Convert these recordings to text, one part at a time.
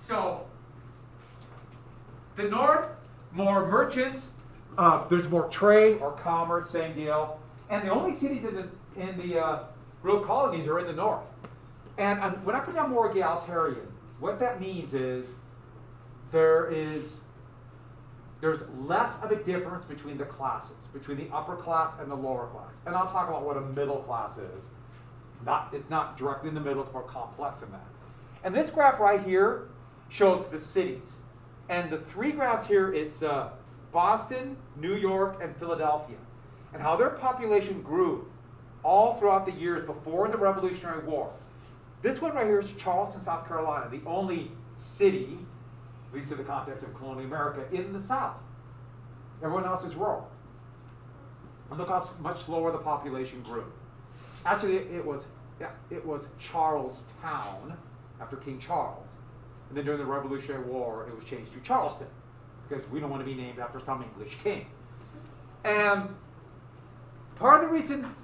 So, the North, more merchants, there's more trade or commerce, same deal. And the only cities in the real colonies are in the North. And when I put down more egalitarian, what that means is there's less of a difference between the classes, between the upper class and the lower class. And I'll talk about what a middle class is. It's not directly in the middle, it's more complex than that. And this graph right here shows the cities. And the three graphs here, it's Boston, New York, and Philadelphia. And how their population grew all throughout the years before the Revolutionary War. This one right here is Charleston, South Carolina, the only city, at least in the context of colonial America, in the South. Everyone else is rural. And look how much lower the population grew. Actually, it was Charlestown, after King Charles. And then during the Revolutionary War, it was changed to Charleston, because we don't want to be named after some English king. And part of the reason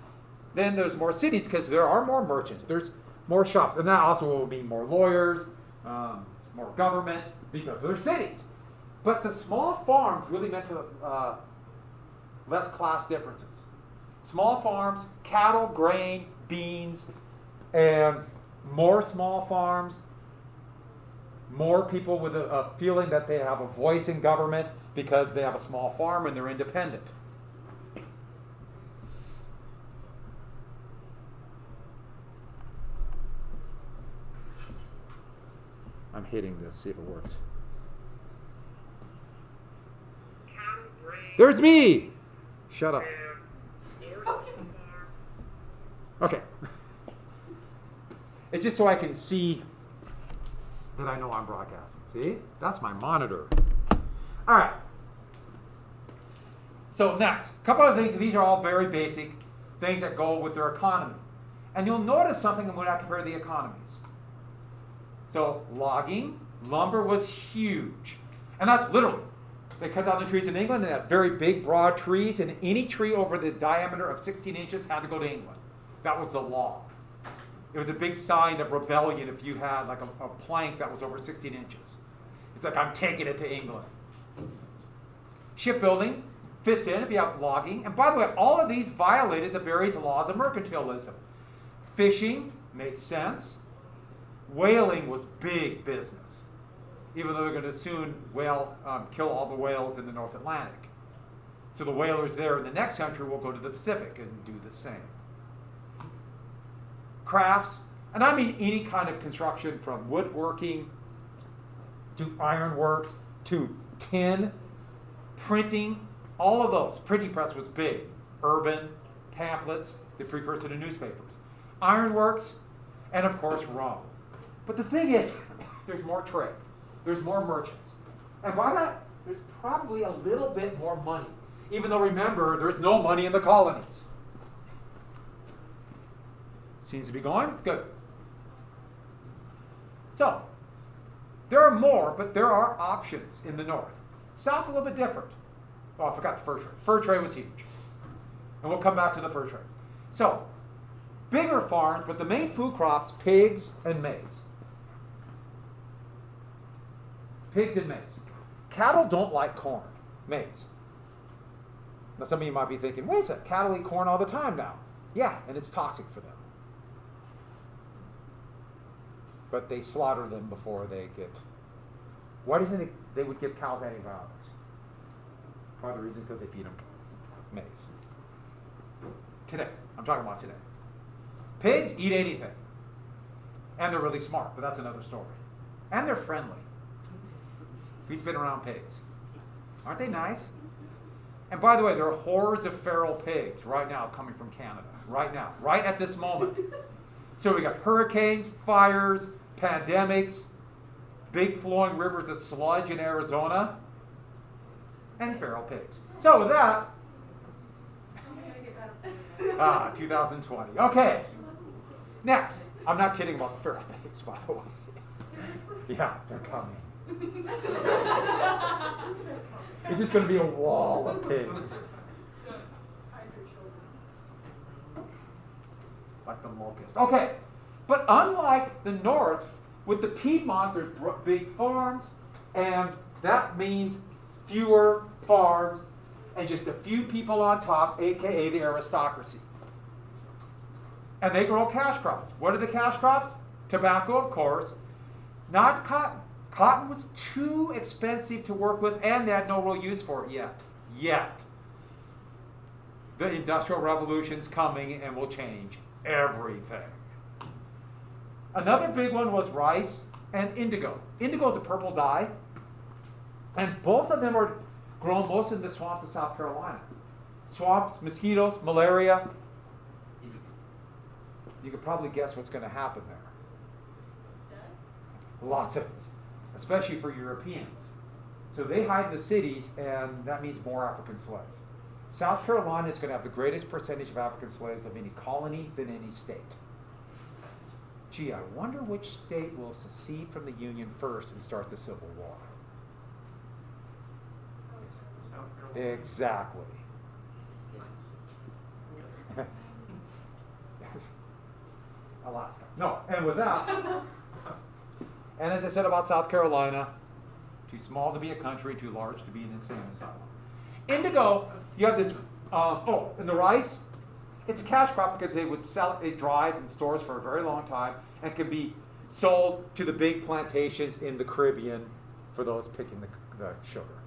then there's more cities, because there are more merchants, there's more shops, and that also will mean more lawyers, more government, because they're cities. But the small farms really meant to less class differences. Small farms, cattle, grain, beans, and more small farms, more people with a feeling that they have a voice in government because they have a small farm and they're independent. I'm hitting this, see if it works. There's me! Shut up. Okay. It's just so I can see that I know I'm broadcasting. See? That's my monitor. All right. So next, a couple of things. These are all very basic things that go with their economy. And you'll notice something when I compare the economies. So logging, lumber was huge. And that's literally. They cut down the trees in England, and they had very big, broad trees, and any tree over the diameter of 16 inches had to go to England. That was the law. It was a big sign of rebellion if you had like a plank that was over 16 inches. It's like, I'm taking it to England. Shipbuilding fits in if you have logging. And by the way, all of these violated the various laws of mercantilism. Fishing makes sense. Whaling was big business, even though they're going to soon kill all the whales in the North Atlantic. So the whalers there in the next country will go to the Pacific and do the same. Crafts, and I mean any kind of construction from woodworking to ironworks to tin, printing, all of those. Printing press was big. Urban, pamphlets, the precursor to newspapers. Ironworks, and of course Rome. But the thing is, there's more trade. There's more merchants. And by that, there's probably a little bit more money. Even though, remember, there's no money in the colonies. Seems to be going? Good. So, there are more, but there are options in the North. South, a little bit different. Oh, I forgot the fur trade. Fur trade was huge. And we'll come back to the fur trade. So, bigger farms, but the main food crops, pigs and maize. Pigs and maize. Cattle don't like corn, maize. Now some of you might be thinking, wait a second, cattle eat corn all the time now. Yeah, and it's toxic for them. But they slaughter them before they get... Why do you think they would give cows antibiotics? Part of the reason is because they feed them maize. Today. I'm talking about today. Pigs eat anything. And they're really smart, but that's another story. And they're friendly. Who's been around pigs? Aren't they nice? And by the way, there are hordes of feral pigs right now coming from Canada. Right now. Right at this moment. So we got hurricanes, fires, pandemics, big flowing rivers of sludge in Arizona, and feral pigs. So with that, 2020. Okay. Next. I'm not kidding about the feral pigs, by the way. Yeah, they're coming. It's just going to be a wall of pigs. Like the locust. Okay. But unlike the North, With the Piedmont, there's big farms, and that means fewer farms and just a few people on top, aka the aristocracy. And they grow cash crops. What are the cash crops? Tobacco, of course. Not cotton. Cotton was too expensive to work with, and they had no real use for it yet. The Industrial Revolution's coming and will change everything. Another big one was rice and indigo. Indigo is a purple dye, and both of them are grown most in the swamps of South Carolina. Swamps, mosquitoes, malaria. You could probably guess what's going to happen there. Lots of it, especially for Europeans. So they hide in the cities, and that means more African slaves. South Carolina is going to have the greatest percentage of African slaves of any colony than any state. Gee, I wonder which state will secede from the Union first and start the Civil War. South Carolina. Exactly. Alaska. No, and with that, and as I said about South Carolina, too small to be a country, too large to be an insane asylum. Indigo, you have this, and the rice, it's a cash crop because they would sell it, it dries in stores for a very long time and can be sold to the big plantations in the Caribbean for those picking the sugar,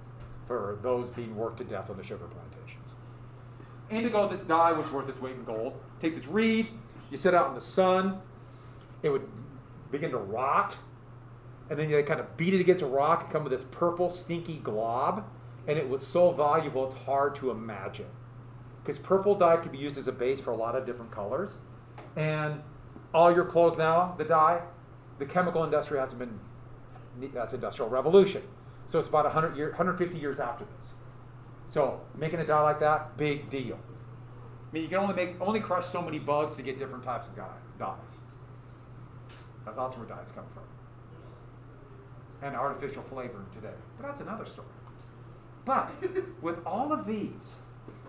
for those being worked to death on the sugar plantations. Indigo, this dye was worth its weight in gold. Take this reed, you sit out in the sun, it would begin to rot, and then you kind of beat it against a rock and come with this purple, stinky glob, and it was so valuable it's hard to imagine. Because purple dye could be used as a base for a lot of different colors, and all your clothes now, the dye, the chemical industry hasn't been, that's Industrial Revolution. So it's about 150 years after this. So making a dye like that, big deal. I mean, you can only crush so many bugs to get different types of dyes. That's also where dyes come from. And artificial flavoring today. But that's another story. But with all of these,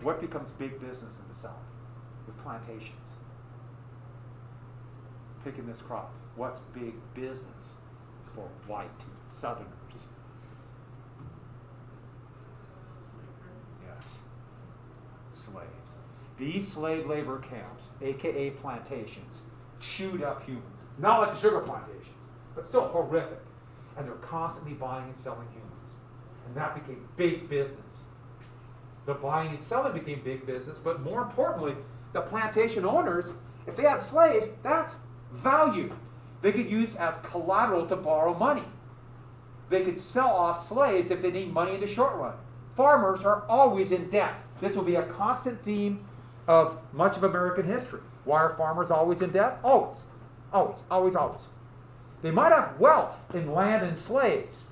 what becomes big business in the South? With plantations. Picking this crop. What's big business for white Southerners? Yes. Slaves. These slave labor camps, aka plantations, chewed up humans. Not like the sugar plantations, but still horrific. And they're constantly buying and selling humans. And that became big business. The buying and selling became big business, but more importantly, the plantation owners, if they had slaves, that's value. They could use as collateral to borrow money. They could sell off slaves if they need money in the short run. Farmers are always in debt. This will be a constant theme of much of American history. Why are farmers always in debt? Always. Always, always, always. They might have wealth in land and slaves,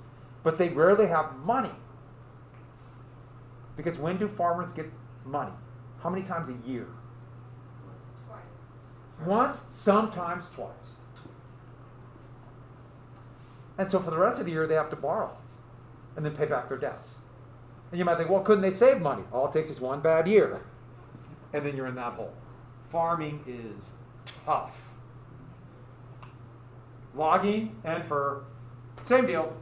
but they rarely have money. Because when do farmers get money? How many times a year? Twice. Once, sometimes twice. And so for the rest of the year, they have to borrow and then pay back their debts. And you might think, well, couldn't they save money? All it takes is one bad year. And then you're in that hole. Farming is tough. Logging and fur, same deal.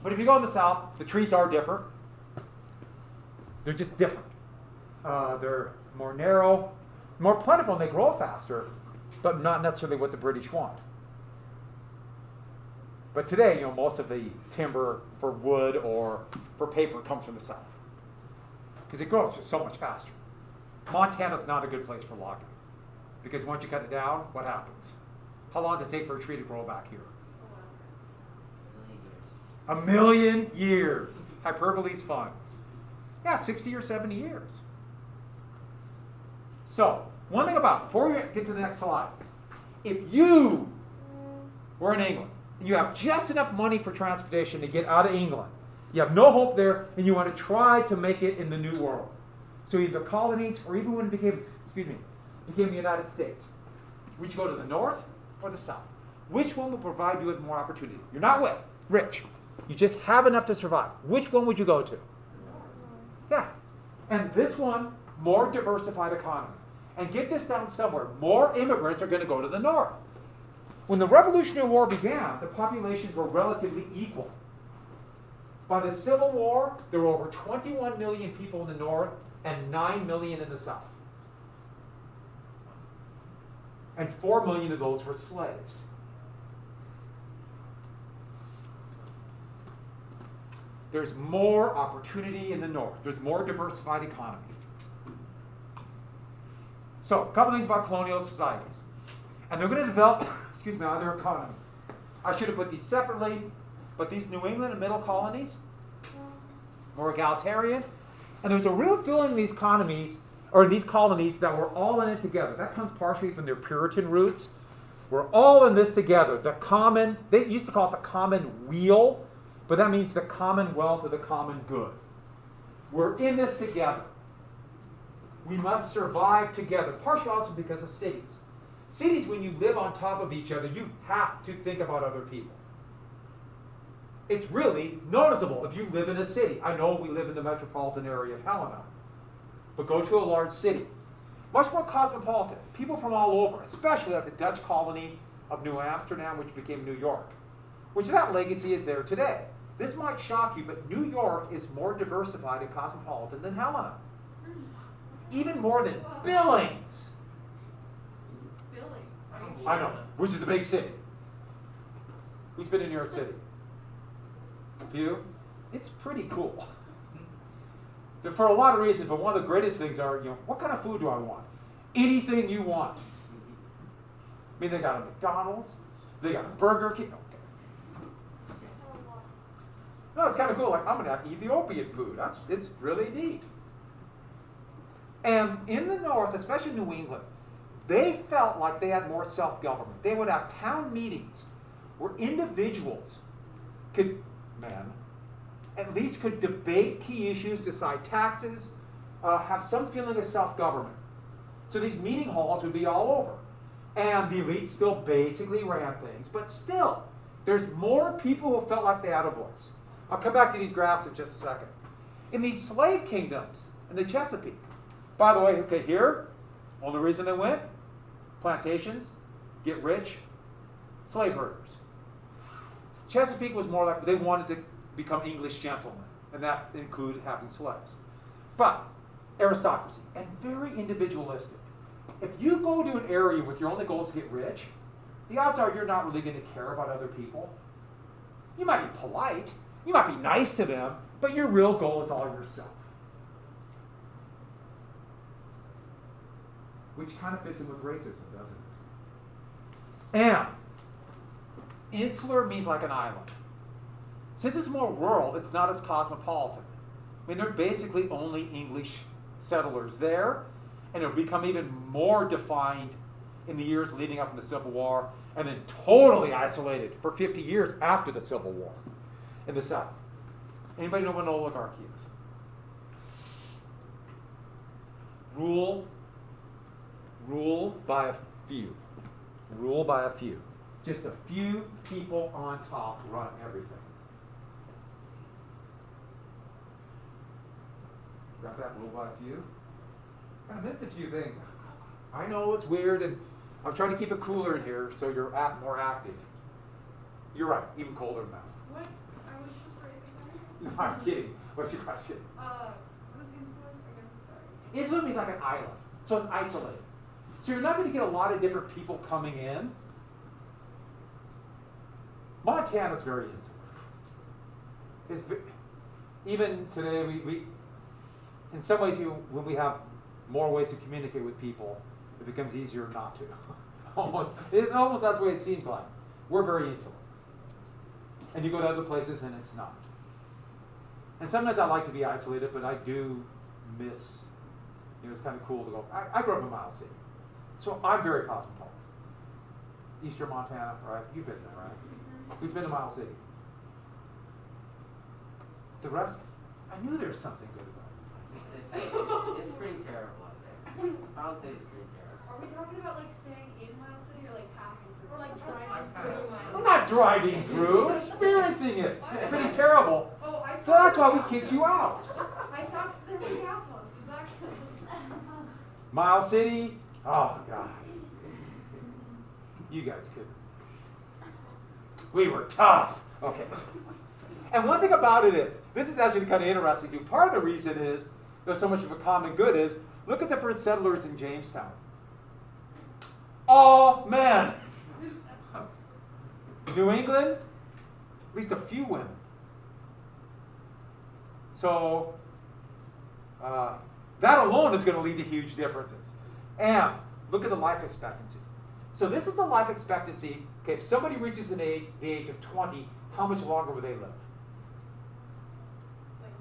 But if you go in the South, the trees are different. They're just different. They're more narrow, more plentiful, and they grow faster, but not necessarily what the British want. But today, most of the timber for wood or for paper comes from the South. Because it grows just so much faster. Montana's not a good place for logging. Because once you cut it down, what happens? How long does it take for a tree to grow back here? 1 million years. Hyperbole's fun. Yeah, 60 or 70 years. So, one thing about it, before we get to the next slide, if you were in England, and you have just enough money for transportation to get out of England, you have no hope there, and you want to try to make it in the New World. So either colonies, or even when it became the United States, would you go to the North or the South? Which one will provide you with more opportunity? You're not rich. You just have enough to survive. Which one would you go to? Yeah. And this one, more diversified economy. And get this down somewhere. More immigrants are going to go to the North. When the Revolutionary War began, the populations were relatively equal. By the Civil War, there were over 21 million people in the North and 9 million in the South. And 4 million of those were slaves. There's more opportunity in the North. There's more diversified economy. So, a couple things about colonial societies. And they're going to develop, excuse me, their economy. I should have put these separately, but these New England and Middle colonies, more egalitarian. And there's a real feeling in these economies, or these colonies, that we're all in it together. That comes partially from their Puritan roots. We're all in this together. The common, they used to call it the common weal, but that means the commonwealth or the common good. We're in this together. We must survive together, partially also because of cities. Cities, when you live on top of each other, you have to think about other people. It's really noticeable if you live in a city. I know we live in the metropolitan area of Helena, but go to a large city. Much more cosmopolitan. People from all over, especially at the Dutch colony of New Amsterdam, which became New York, which that legacy is there today. This might shock you, but New York is more diversified and cosmopolitan than Helena. Even more than Billings. I know, which is a big city. Who's been in New York City? A few? It's pretty cool. For a lot of reasons, but one of the greatest things are, what kind of food do I want? Anything you want. I mean, they got a McDonald's, they got a Burger King. Okay. No, it's kind of cool. Like, I'm going to have Ethiopian food. It's really neat. And in the North, especially New England, they felt like they had more self-government. They would have town meetings where individuals could, at least could debate key issues, decide taxes, have some feeling of self-government. So these meeting halls would be all over. And the elite still basically ran things, but still, there's more people who felt like they had a voice. I'll come back to these graphs in just a second. In these slave kingdoms in the Chesapeake, by the way, okay, here, only reason they went, plantations, get rich, slave herders. Chesapeake was more like they wanted to become English gentlemen, and that included having slaves. But aristocracy, and very individualistic. If you go to an area with your only goal is to get rich, the odds are you're not really going to care about other people. You might be polite, you might be nice to them, but your real goal is all yourself. Which kind of fits in with racism, doesn't it? And insular means like an island. Since it's more rural, it's not as cosmopolitan. I mean, they're basically only English settlers there, and it'll become even more defined in the years leading up in the Civil War, and then totally isolated for 50 years after the Civil War in the South. Anybody know what an oligarchy is? Rule by a few. Rule by a few. Just a few people on top run everything. Got that? Rule by a few? I missed a few things. I know it's weird, and I'm trying to keep it cooler in here so you're more active. You're right, even colder than that. What? I was just raising No, I'm kidding. What's your question? What is insular again? Sorry. Insular means like an island, so it's isolated. So you're not going to get a lot of different people coming in. Montana's very insular. Even today, we in some ways, when we have more ways to communicate with people, it becomes easier not to. It's almost that's the way it seems like. We're very insular. And you go to other places and it's not. And sometimes I like to be isolated, but I do miss, it's kind of cool to go. I grew up in Miles City, so I'm very cosmopolitan. Eastern Montana, right? You've been there, right? Mm-hmm. Who's been to Miles City? The rest, I knew there was something good about it. It's pretty terrible out there. I'll say it's pretty terrible. Are we talking about like staying in Miles City or like passing through? Or like driving through Miles I'm not driving through, experiencing it. It's pretty terrible. Oh, I So that's why we kicked you out. I stopped there for gas once. Is that good? Miles City, oh God. You guys could We were tough. Okay. And one thing about it is, this is actually kind of interesting too. Part of the reason is there's so much of a common good is, look at the first settlers in Jamestown. All men. New England, at least a few women. So that alone is going to lead to huge differences. And look at the life expectancy. So this is the life expectancy. Okay, if somebody reaches the age of 20, how much longer will they live? Like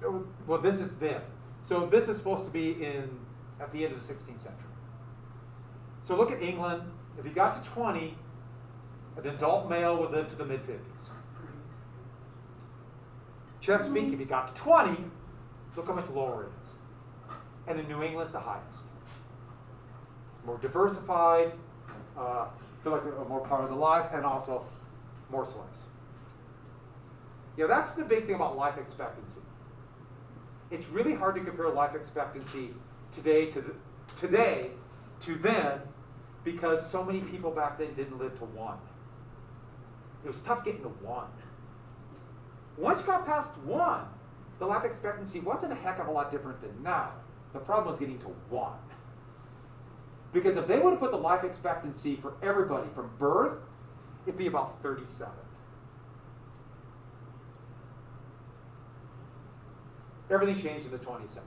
now? Well, this is then. So this is supposed to be at the end of the 16th century. So look at England. If you got to 20, an adult male would live to the mid-50s. Chesapeake, if you got to 20, look how much lower it is. And then New England's the highest. More diversified, feel like a more part of the life, and also more slaves. Yeah, that's the big thing about life expectancy. It's really hard to compare life expectancy today to then, because so many people back then didn't live to 1. It was tough getting to 1. Once you got past 1, the life expectancy wasn't a heck of a lot different than now. The problem was getting to 1. Because if they would have put the life expectancy for everybody from birth, it'd be about 37. Everything changed in the 20th century.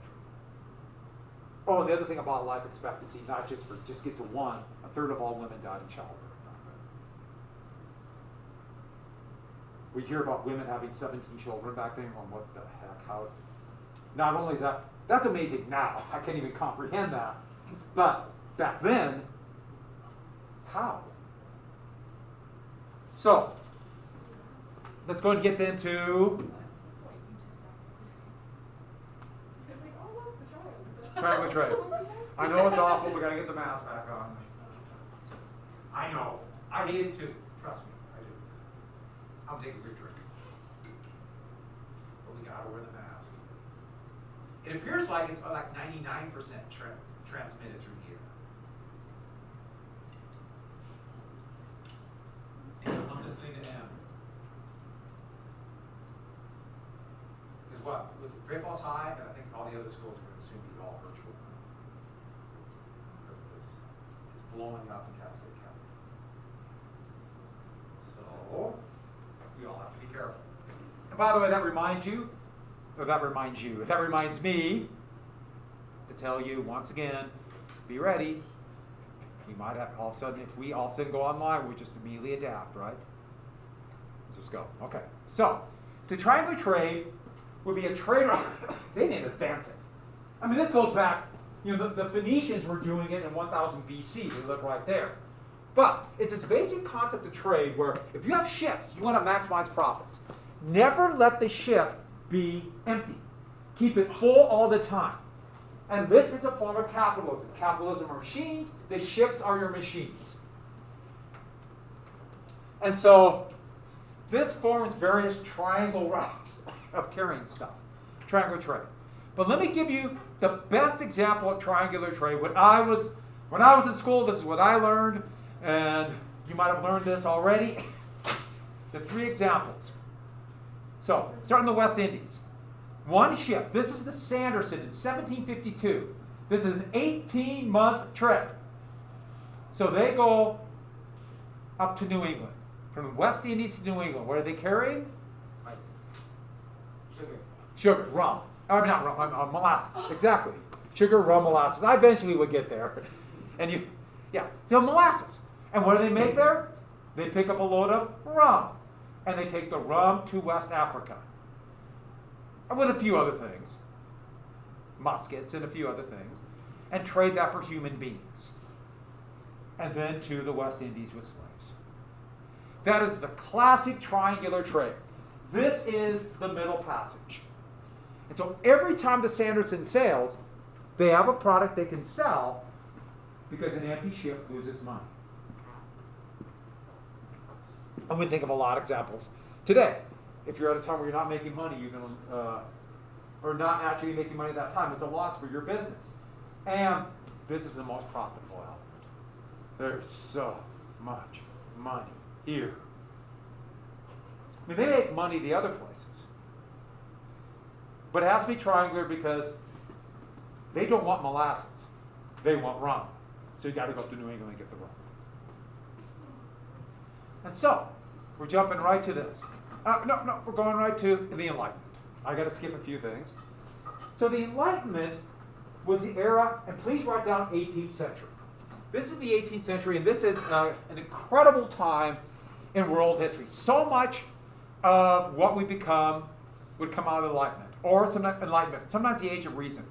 Oh, and the other thing about life expectancy, not just for just get to 1, a third of all women died in childbirth. We hear about women having 17 children back then, going, what the heck, how? Not only is that's amazing now, I can't even comprehend that, but back then, how? So, let's go and get into That's the point you just said. It's like, oh look, the triangles. triangle trade. I know it's awful, we gotta get the mask back on. I know, I hate it too, trust me, I do. I'll take a good drink. But we gotta wear the mask. It appears like it's like 99% transmitted through the air. And I'm listening to M. Because what? Was it Great Falls High? And I think all the other schools are going to soon be all virtual now. Because of this. It's blowing up in Cascade County. So, we all have to be careful. And by the way, that reminds me to tell you once again, be ready. We might have all of a sudden, if we all of a sudden go online, we just immediately adapt, right? Just go. Okay. So, the triangular trade would be a trade. They didn't invent it. I mean, this goes back. The Phoenicians were doing it in 1000 BC. They lived right there. But it's this basic concept of trade where if you have ships, you want to maximize profits. Never let the ship be empty. Keep it full all the time. And this is a form of capitalism. Capitalism are machines. The ships are your machines. And so this forms various triangle routes of carrying stuff. Triangular trade. But let me give you the best example of triangular trade. When I was in school, this is what I learned. And you might have learned this already. The 3 examples. So, starting in the West Indies. One ship. This is the Sanderson in 1752. This is an 18-month trip. So they go up to New England. From the West Indies to New England. What are they carrying? Spices. Sugar. Sugar, rum. Or not rum, molasses. Exactly. Sugar, rum, molasses. I eventually would get there. And so molasses. And what do they make there? They pick up a load of rum. And they take the rum to West Africa. With a few other things. Muskets and a few other things. And trade that for human beings. And then to the West Indies with slaves. That is the classic triangular trade. This is the Middle Passage. And so every time the Sanderson sails, they have a product they can sell because an empty ship loses money. And we think of a lot of examples today. If you're at a time where you're not making money, you're going to, or not actually making money at that time, it's a loss for your business. And this is the most profitable element. There's so much money here. I mean, they make money the other places. But it has to be triangular because they don't want molasses. They want rum. So you got to go up to New England and get the rum. And so, we're jumping right to this. No, we're going right to the Enlightenment. I got to skip a few things. So the Enlightenment was the era, and please write down 18th century. This is the 18th century, and this is an incredible time in world history. So much of what we become would come out of the Enlightenment, or Enlightenment, sometimes the Age of Reason.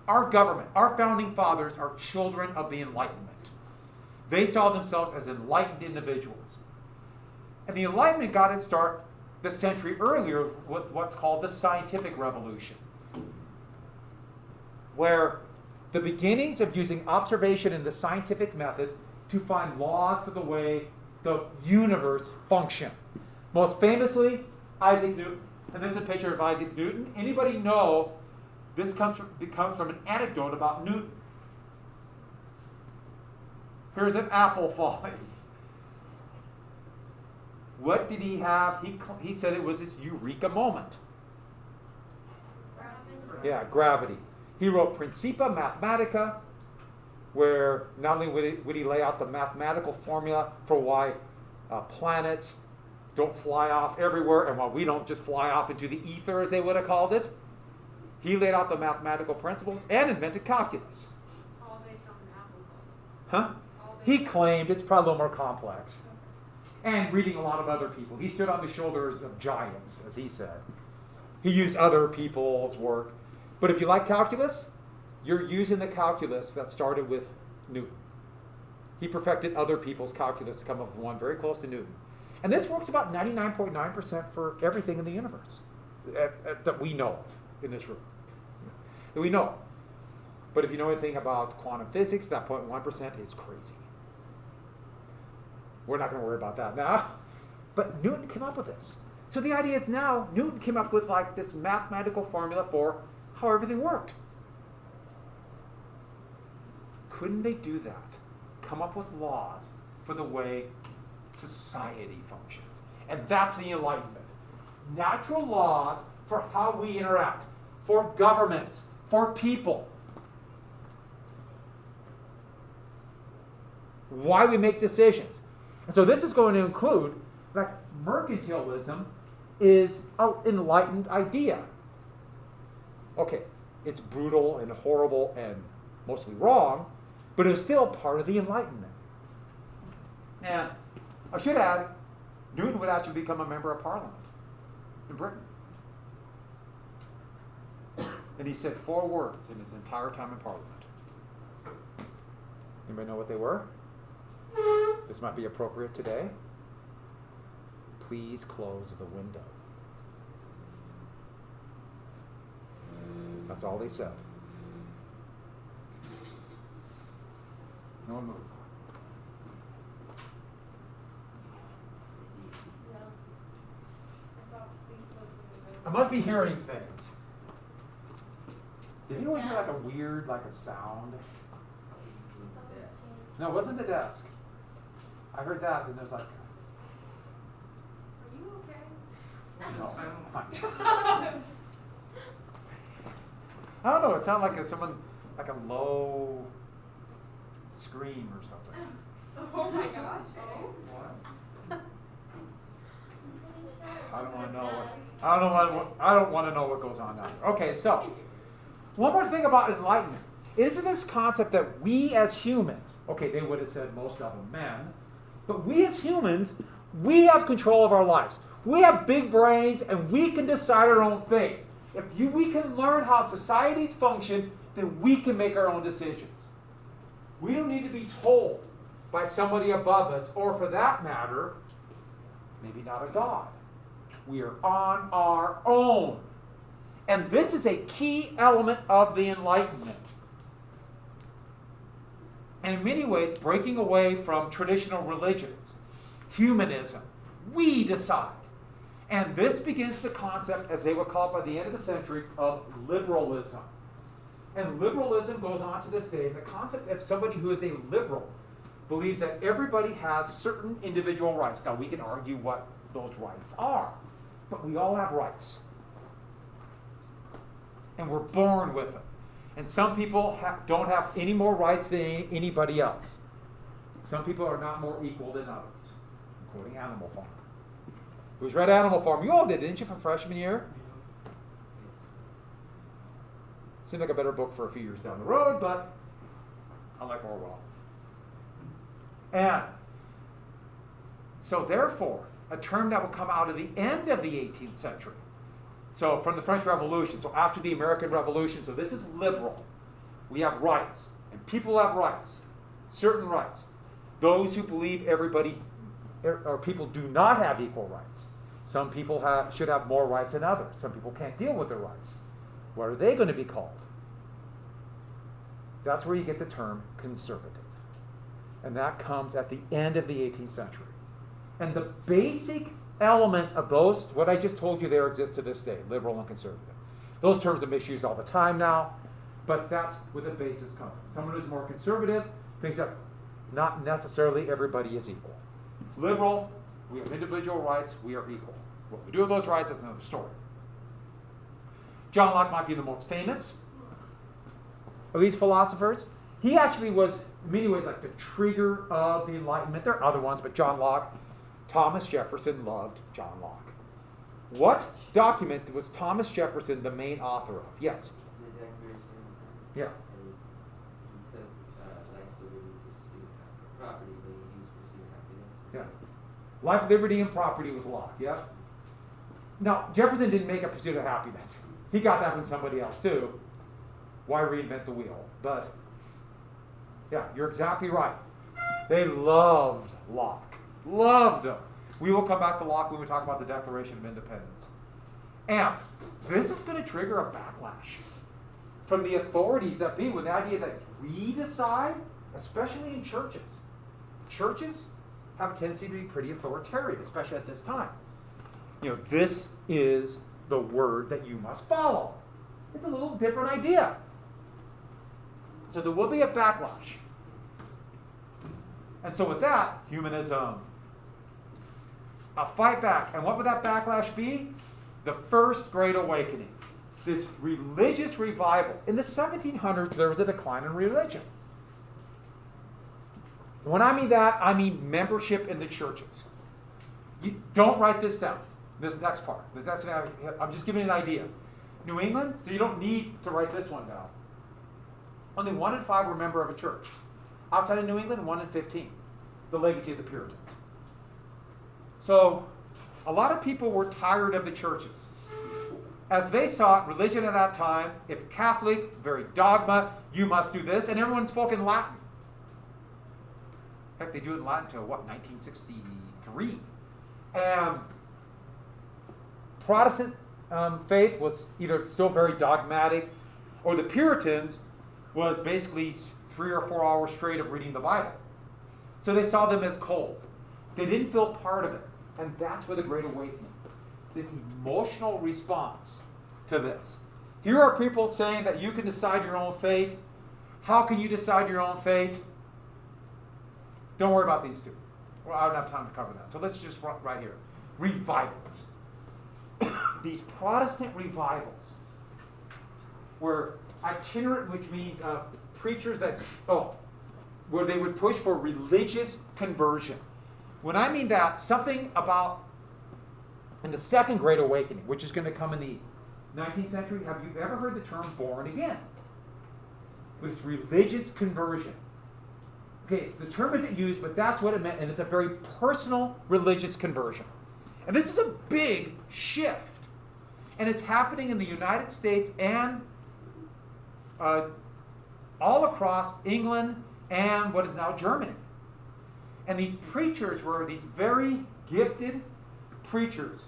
Our government, our founding fathers are children of the Enlightenment. They saw themselves as enlightened individuals. And the Enlightenment got its start the century earlier with what's called the Scientific Revolution, where the beginnings of using observation and the scientific method to find laws for the way the universe functions. Most famously, Isaac Newton. And this is a picture of Isaac Newton. Anybody know this comes from an anecdote about Newton? Here's an apple falling. What did he have? He said it was his eureka moment. Yeah, gravity. He wrote Principia Mathematica, where not only would he lay out the mathematical formula for why planets don't fly off everywhere and why we don't just fly off into the ether, as they would have called it. He laid out the mathematical principles and invented calculus. All based on an apple Huh? He claimed it's probably a little more complex. And reading a lot of other people. He stood on the shoulders of giants, as he said. He used other people's work. But if you like calculus, you're using the calculus that started with Newton. He perfected other people's calculus to come up with one very close to Newton. And this works about 99.9% for everything in the universe that we know of in this room. That we know. But if you know anything about quantum physics, that 0.1% is crazy. We're not going to worry about that now. But Newton came up with this. So the idea is now Newton came up with like this mathematical formula for how everything worked. Couldn't they do that? Come up with laws for the way society functions. And that's the Enlightenment. Natural laws for how we interact, for governments, for people. Why we make decisions. And so this is going to include, like, mercantilism is an enlightened idea. Okay, it's brutal and horrible and mostly wrong, but it's still part of the Enlightenment. And I should add, Newton would actually become a member of Parliament in Britain. And he said 4 words in his entire time in Parliament. Anybody know what they were? This might be appropriate today. Please close the window. That's all they said. No one moved. I must be hearing things. Did anyone hear like a weird, like a sound? No, it wasn't the desk. I heard that, and there's like. Are you okay? No. I don't know. It sounded like someone, like a low scream or something. Oh my gosh. I don't want to know what. I don't want to know what goes on now. Okay, so one more thing about enlightenment. It isn't this concept that we as humans, okay, they would have said most of them men, but we as humans, we have control of our lives. We have big brains and we can decide our own fate. If we can learn how societies function, then we can make our own decisions. We don't need to be told by somebody above us, or for that matter, maybe not a God. We are on our own. And this is a key element of the Enlightenment. And in many ways, breaking away from traditional religions, humanism, we decide. And this begins the concept, as they would call it by the end of the century, of liberalism. And liberalism goes on to this day. The concept of somebody who is a liberal believes that everybody has certain individual rights. Now, we can argue what those rights are. But we all have rights. And we're born with them. And some people don't have any more rights than anybody else. Some people are not more equal than others. I'm quoting Animal Farm. Who's read Animal Farm? You all did, didn't you, from freshman year? Seemed like a better book for a few years down the road, but I like Orwell. And so therefore, a term that will come out of the end of the 18th century. So from the French Revolution, so after the American Revolution, so this is liberal. We have rights, and people have rights, certain rights. Those who believe everybody, or people do not have equal rights. Some people should have more rights than others. Some people can't deal with their rights. What are they going to be called? That's where you get the term conservative. And that comes at the end of the 18th century. And the basic elements of those, what I just told you there, exist to this day, liberal and conservative. Those terms are misused all the time now, but that's where the basis comes from. Someone who's more conservative thinks that not necessarily everybody is equal. Liberal, we have individual rights, we are equal. What we do with those rights, that's another story. John Locke might be the most famous of these philosophers. He actually was, in many ways, like the trigger of the Enlightenment. There are other ones, but John Locke, Thomas Jefferson loved John Locke. What document was Thomas Jefferson the main author of? Yes? The Declaration of Independence. Yeah. And he took life, liberty, pursuit, property, but he used pursuit happiness. Yeah. Life, liberty, and property was Locke, yeah? Now, Jefferson didn't make a pursuit of happiness. He got that from somebody else, too. Why reinvent the wheel? But, yeah, you're exactly right. They loved Locke. Loved him. We will come back to Locke when we talk about the Declaration of Independence. And this is going to trigger a backlash from the authorities that be with the idea that we decide, especially in churches. Churches have a tendency to be pretty authoritarian, especially at this time. You know, this is the word that you must follow. It's a little different idea. So there will be a backlash. And so with that, humanism, a fight back. And what would that backlash be? The First Great Awakening. This religious revival. In the 1700s, there was a decline in religion. When I mean that, I mean membership in the churches. You don't write this down, this next part. I'm just giving you an idea. New England, so you don't need to write this one down. Only 1 in 5 were a member of a church. Outside of New England, 1 in 15. The legacy of the Puritans. So, a lot of people were tired of the churches. As they saw it, religion at that time, if Catholic, very dogma, you must do this, and everyone spoke in Latin. In fact, they do it in Latin until, 1963. And Protestant faith was either still very dogmatic, or the Puritans was basically 3 or 4 hours straight of reading the Bible. So they saw them as cold. They didn't feel part of it. And that's where the Great Awakening, this emotional response to this. Here are people saying that you can decide your own fate. How can you decide your own fate? Don't worry about these two. Well, I don't have time to cover that. So let's just right here. Revivals. These Protestant revivals were itinerant, which means preachers that, where they would push for religious conversion. When I mean that, something about in the Second Great Awakening, which is going to come in the 19th century, have you ever heard the term born again? With religious conversion. Okay, the term isn't used, but that's what it meant, and it's a very personal religious conversion. And this is a big shift. And it's happening in the United States and all across England and what is now Germany. And these preachers were these very gifted preachers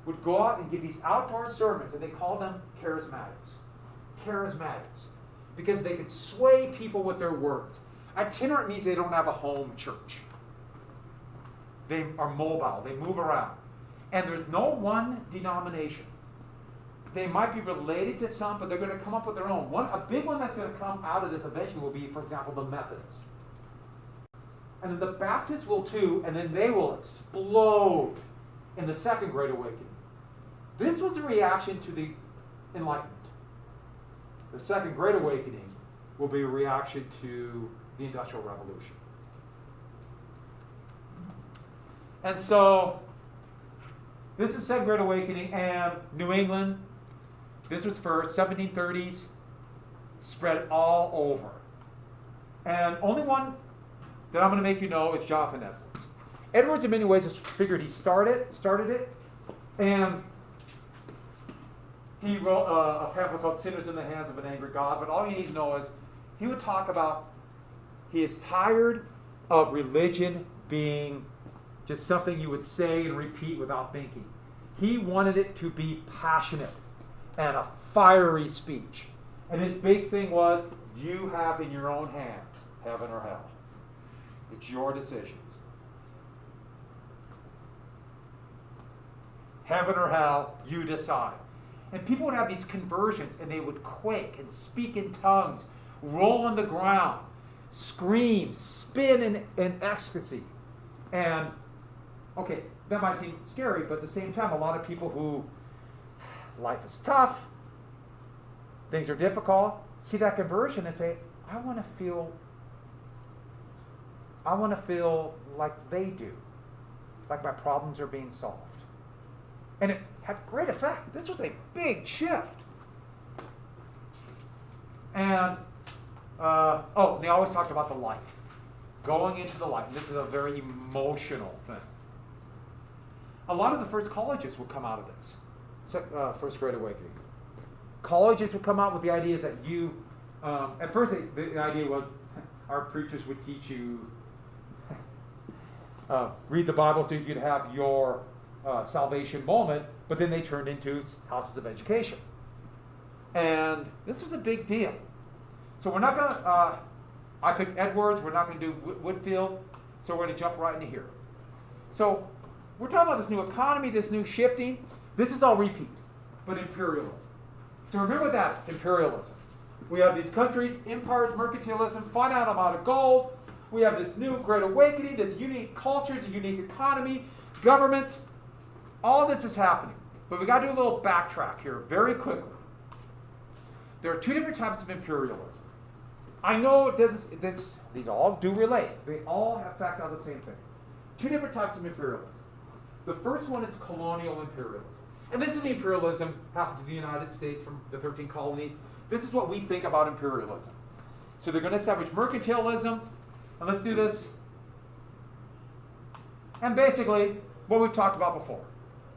would go out and give these outdoor sermons, and they called them charismatics. Charismatics. Because they could sway people with their words. Itinerant means they don't have a home church. They are mobile. They move around. And there's no one denomination. They might be related to some, but they're going to come up with their own. A big one that's going to come out of this eventually will be, for example, the Methodists. And then the Baptists will too, and then they will explode in the Second Great Awakening. This was a reaction to the Enlightenment. The Second Great Awakening will be a reaction to the Industrial Revolution. And so, this is the Second Great Awakening, and New England, this was first, 1730s, spread all over. And only one that I'm going to make you know is Jonathan Edwards. Edwards, in many ways, just figured he started it, and he wrote a pamphlet called Sinners in the Hands of an Angry God, but all you need to know is he would talk about he is tired of religion being just something you would say and repeat without thinking. He wanted it to be passionate and a fiery speech. And his big thing was, you have in your own hands heaven or hell. It's your decisions. Heaven or hell, you decide. And people would have these conversions, and they would quake and speak in tongues, roll on the ground, scream, spin in ecstasy. And, okay, that might seem scary, but at the same time, a lot of people who, life is tough, things are difficult, see that conversion and say, I want to feel like they do, like my problems are being solved. And it had great effect. This was a big shift. And, they always talked about the light. Going into the light. And this is a very emotional thing. A lot of the first colleges would come out of this. First Great Awakening. Colleges would come out with the ideas that you, at first the idea was our preachers would teach you, read the Bible so you could have your salvation moment, but then they turned into houses of education. And this was a big deal. So we're not going to, I picked Edwards, we're not going to do Whitfield, so we're going to jump right into here. So we're talking about this new economy, this new shifting. This is all repeat, but imperialism. So remember that, it's imperialism. We have these countries, empires, mercantilism, finite amount of gold. We have this new Great Awakening, this unique cultures, a unique economy, governments. All this is happening. But we got to do a little backtrack here very quickly. There are two different types of imperialism. I know these all do relate. They all affect on the same thing. Two different types of imperialism. The first one is colonial imperialism. And this is the imperialism happened to the United States from the 13 colonies. This is what we think about imperialism. So they're going to establish mercantilism. And let's do this. And basically, what we've talked about before.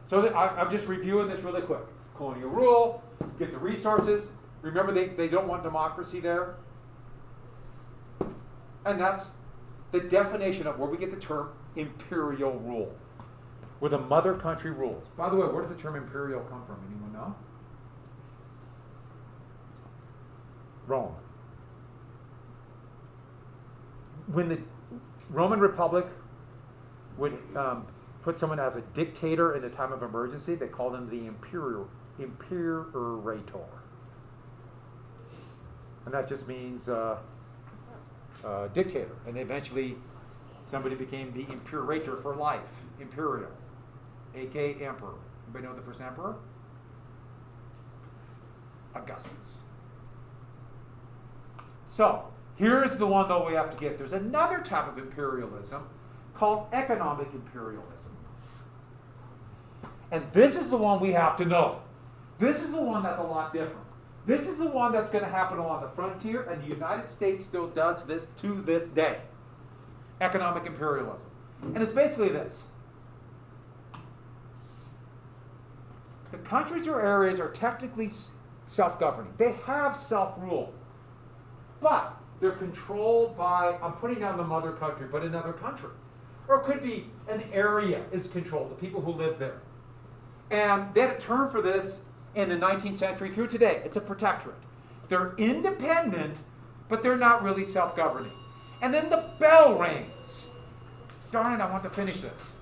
So I'm just reviewing this really quick. Colonial rule, get the resources. Remember, they don't want democracy there. And that's the definition of where we get the term imperial rule. Where the mother country rules. By the way, where does the term imperial come from? Anyone know? Rome. When the Roman Republic would put someone as a dictator in a time of emergency, they called him the imperator. And that just means dictator. And eventually somebody became the imperator for life, imperial, aka emperor. Anybody know the first emperor? Augustus. So, here's the one though we have to get. There's another type of imperialism called economic imperialism. And this is the one we have to know. This is the one that's a lot different. This is the one that's going to happen along the frontier, and the United States still does this to this day. Economic imperialism. And it's basically this. The countries or areas are technically self-governing. They have self-rule. But they're controlled by, I'm putting down the mother country, but another country. Or it could be an area is controlled, the people who live there. And they had a term for this in the 19th century through today. It's a protectorate. They're independent, but they're not really self-governing. And then the bell rings. Darn it, I want to finish this.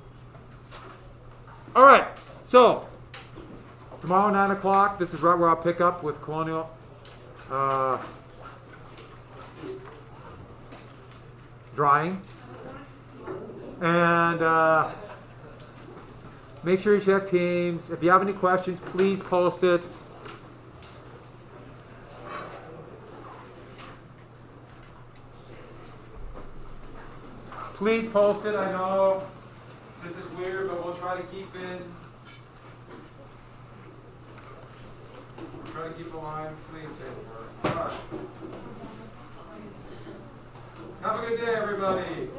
All right, so tomorrow 9 o'clock, this is right where I'll pick up with Colonial drying. And Make sure you check Teams. If you have any questions, please post it. Please post it. I know this is weird, but we'll try to keep it. Try to keep alive. Please say the word. All right. Have a good day, everybody.